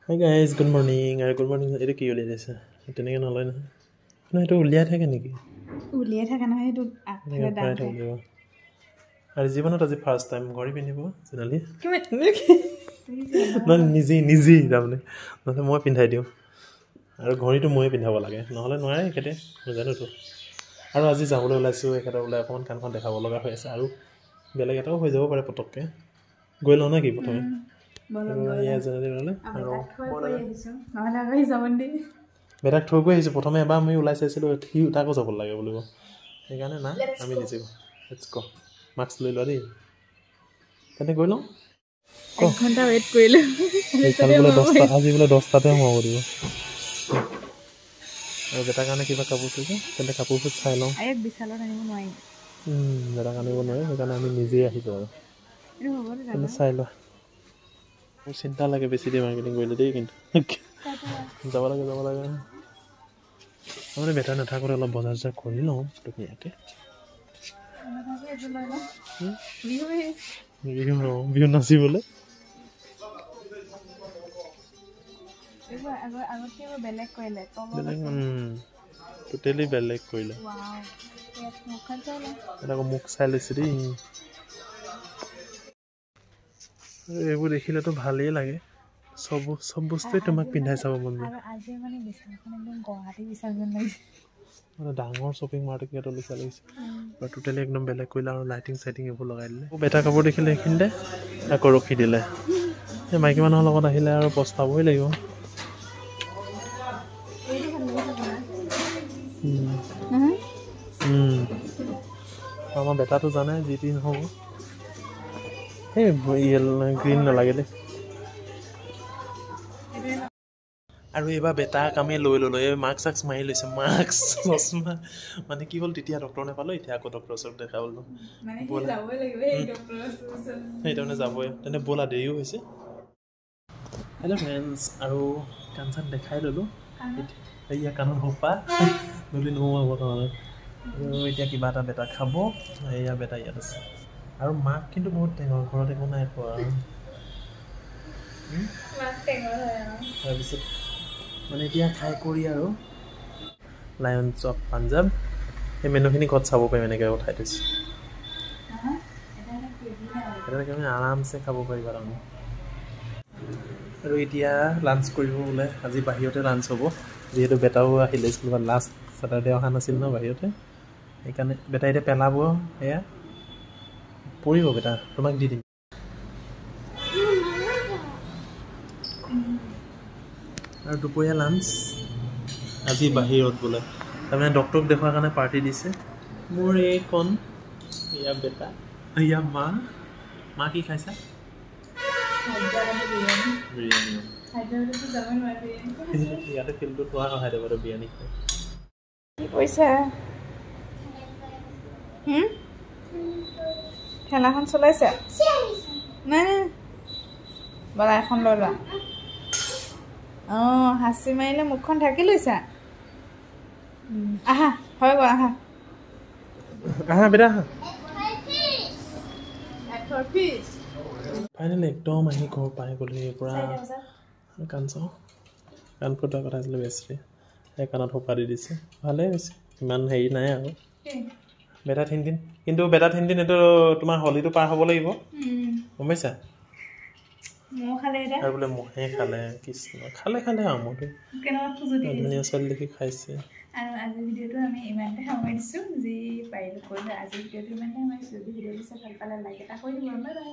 Hi guys, good morning. Good morning. Itu কি উলিয়াই দিছে? তেনেকৈ নলয় নহয়। নহয় এইটো উলিয়াই থাকে নেকি? উলিয়াই থাকে নহয় এইটো আগফালে দাম থাকে। আৰু জীৱনত আজি ফাৰ্ষ্ট টাইম ঘড়ী পিন্ধিব জেনেৰেলি। নহয় নিজেই তাৰমানে নহ'লে মই পিন্ধাই দিওঁ আৰু ঘড়ীটো ময়ে পিন্ধাব লাগে নহ'লে নোৱাৰে এখেতে নাজানোতো। আৰু আজি যাবলৈ ওলাইছোঁ এখেতৰ ওলাই অকণমান কাণখন দেখাব লগা হৈ আছে আৰু বেলেগ এটাও হৈ যাব পাৰে পটককৈ। গৈ লওঁ নে কি প্ৰথমে? বেটাক থৈ গৈ আহিছোঁ প্ৰথমে এবাৰ আমি ওলাই চাইছিলোঁ সি তাকো যাব লাগে বুলিব সেইকাৰণে না আমি নিজে লেটছ গ' মাস্ক লৈ লোৱা দেই তেন্তে গৈ লওঁ। ঘণ্টা ৱেইট কৰিলোঁ আজি বোলে 10টাতে সোমাব দিব আৰু বেটাৰ কাৰণে কিবা কাপোৰ চাইছে তেন্তে কাপোৰবোৰ চাই লওঁ। বিশালত আনিব নোৱাৰিম বেটাক আনিব নোৱাৰে সেইকাৰণে আমি নিজেই আহিলোঁ আৰু তেন্তে চাই লোৱা। মোৰ চিন্তা লাগে বেছি দেৰি মাৰ্কেটিং কৰিলে দেই কিন্তু যাব লাগে মানে বেটা নাথাকোঁতে অলপ বজাৰ চজাৰ কৰি লওঁ ধুনীয়াকৈ। বিহু নাচিবলৈ টোটেলি বেলেগ কৰিলে আকৌ মুখ চাই লৈছে দেই। এইবোৰ দেখিলেতো ভালেই লাগে চব বস্তুৱে তোমাক পিন্ধাই চাব মন যায়। মানে ডাঙৰ শ্বপিং মাৰ্কেটত লিখা লাগিছে আৰু টোটেলি একদম বেলেগ কৰিলে আৰু লাইটিং চাইটিং এইবোৰ লগাই দিলে। বেটা কাপোৰ দেখিলে এইখিনিতে আকৌ ৰখি দিলে। এই মাইকী মানুহৰ লগত আহিলে আৰু পস্তাবই লাগিব। আমাৰ বেটাটো জানে যি টি নহ'ব সেই গ্ৰীণ নালাগে দেই। আৰু এইবাৰ বেটাৰ কামেই লৈ ল'লোঁ এই মাস্ক চাস্ক মাৰি লৈছে মাস্ক চশমা মানে কি হ'ল তেতিয়া ডক্টৰ নাপালোঁ এতিয়া আকৌ ডক্টৰৰ ওচৰত দেখাবলৈ সেইকাৰণে যাবই তেন্তে ব'লা দেৰিও হৈছে। হেল্ল' ফ্ৰেণ্ডছ আৰু কাণ চান দেখাই ল'লোঁ এয়া কাণত সোপা নদী নোসোমাব কাৰণে আৰু এতিয়া কিবা এটা বেটা খাব এয়া বেটা ইয়াত আছে আৰু মাক কিন্তু বহুত টেঙৰ ঘৰত একো নাই খোৱা তাৰপিছত মানে এতিয়া খাই কৰি আৰু লায়ন্স অফ পাঞ্জাৱ সেই মেনুখিনি ঘৰত চাব পাৰিম এনেকৈ উঠাই থৈছোঁ তেনেকৈ আমি আৰামছে খাব পাৰিবা তাৰমানে। আৰু এতিয়া লাঞ্চ কৰিব বোলে আজি বাহিৰতে লাঞ্চ হ'ব যিহেতু বেটাও আহিলে স্কুলত লাষ্ট ছেটাৰডে অহা নাছিল ন বাহিৰতে সেইকাৰণে বেটা এতিয়া পেলাব সেয়া পৰিব বেটা তোমাক দি দিম। আৰু দুপৰীয়া লাঞ্চ আজি বাহিৰত বোলে তাৰমানে ডক্টৰক দেখুৱাৰ কাৰণে পাৰ্টি দিছে। মোৰ এইকণ এয়া বেটা এয়া মা কি খাইছা? বিৰিয়ানী ইয়াতে ফিল্ডটোত পোৱা নহয় হায়দৰাবাদৰ বিৰিয়ানী খাই কি কৈছা? খেলাখন চলাইছা নাই বলা এখন লৈ লোৱা। অঁ হাঁচি মাৰিলে মুখখন ঢাকি লৈছা আহা হৈ গ'ল আহা বেটা ফাইনেলি একদম আহি ঘৰ পাই গ'লো পৰা কাণ চাওঁ কাণ ফুটোৱাৰ কথা আছিলে বেছি সেই কাণত সোপা দি দিছে ভালেই হৈছে ইমান হেৰি নাই আৰু বেটা তিনিদিন কিন্তু বেটা তিনিদিন এইটো তোমাৰ হলিটো পাৰ হ'ব লাগিব গম পাইছা আৰু বোলে মহে খালে কৃষ্ণ খালে আৰু মহটো ধুনীয়া ছোৱালী দেখি খাইছে। আৰু আজিৰ ভিডিঅ'টো আমি ইমানতে সামৰিছোঁ যি পাৰিলোঁ কৰিলোঁ আজিৰ ভিডিঅ'টো ইমানতে সামৰিছোঁ যদি ভিডিঅ'টো চাই ভাল পালে লাইক এটা কৰি দিব। Bye bye.